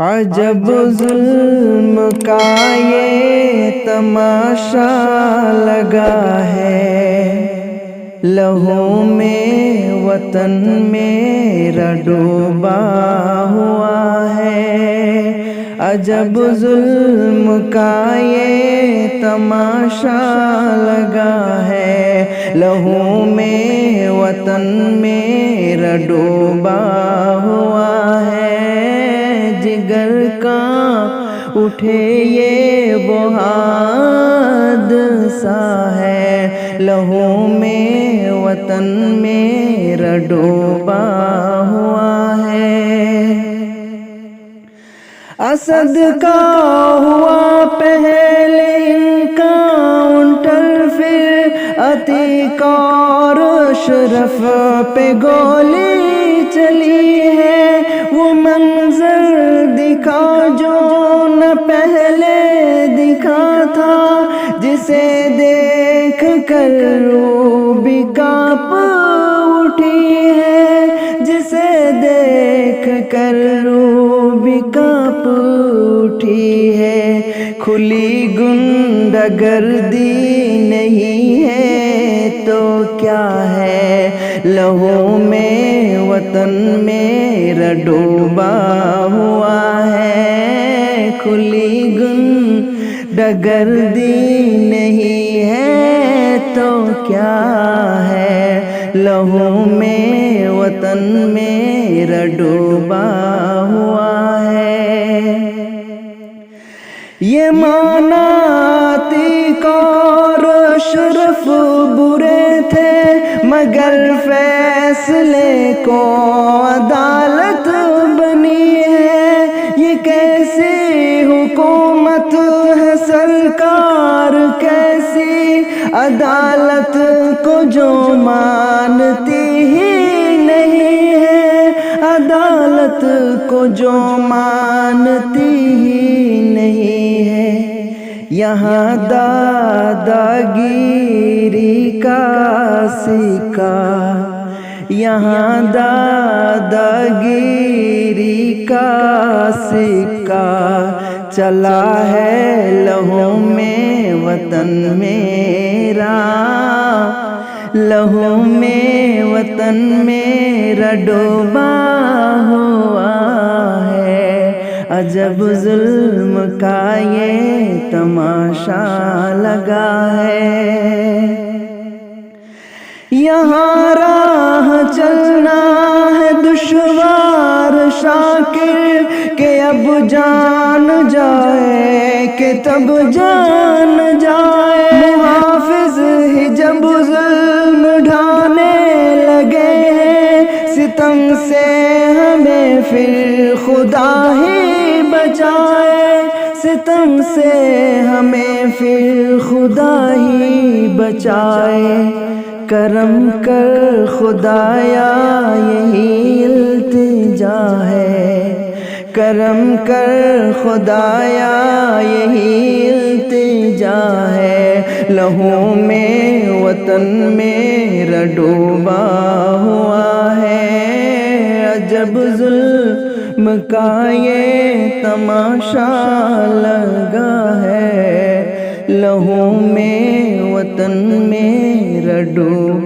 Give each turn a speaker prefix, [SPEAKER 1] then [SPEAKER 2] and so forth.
[SPEAKER 1] عجب ظلم کا یہ تماشا لگا ہے، لہو میں وطن میرا ڈوبا ہوا ہے۔ عجب ظلم کا یہ تماشا لگا ہے، لہو میں وطن میرا ڈوبا ہوا ہے۔ جگر کانپ اٹھے یہ وہ حادثہ ہے، لہو میں وطن میرا ڈوبا ہوا ہے۔ اسد کا ہوا پہلے انکاؤنٹر، پھر عتیق اور اشرف پہ گولی چلی ہے۔ وہ منظر دکھا جو نہ پہلے دکھا تھا، جسے دیکھ کر روح بھی کانپ اٹھی ہے، جسے دیکھ کر روح بھی کانپ اٹھی ہے۔ کھلی غنڈہ گردی نہیں ہے تو کیا ہے، لہو میں وطن میرا ڈوبا ہوا ہے۔ کھلی غنڈہ گردی نہیں ہے تو کیا ہے، لہو میں وطن میرا ڈوبا ہوا ہے۔ یہ مانا عتیق اور اشرف برے تھے، مگر فیصلے کو عدالت بنی ہے۔ یہ کیسی حکومت ہے سرکار، کیسی عدالت کو جو مانتی ہی نہیں ہے، عدالت کو جو مانتی ہی نہیں ہے۔ یہاں دادا گیری کا سکہ، یہاں دادا گیری کا سکہ چلا ہے، لہو میں وطن میرا، لہو میں وطن میرا ڈوبا ہوا ہے۔ عجب ظلم کا یہ تماشا لگا ہے۔ یہاں راہ چلنا ہے دشوار شاکر، کہ اب جان جائے کہ تب جان جائے۔ محافظ ہی جب ظلم ڈھانے لگے ہیں، ستم سے ہمیں پھر خدا ہی بچائے، ستم سے ہمیں پھر خدا ہی بچائے۔ کرم کر خدایا یہی التجا ہے، کرم کر خدایا یہی التجا ہے۔ لہو میں وطن میرا ڈوبا ہوا ہے، عجب ظلم کا یہ تماشا لگا ہے، لہو میں وطن میرا ڈوبا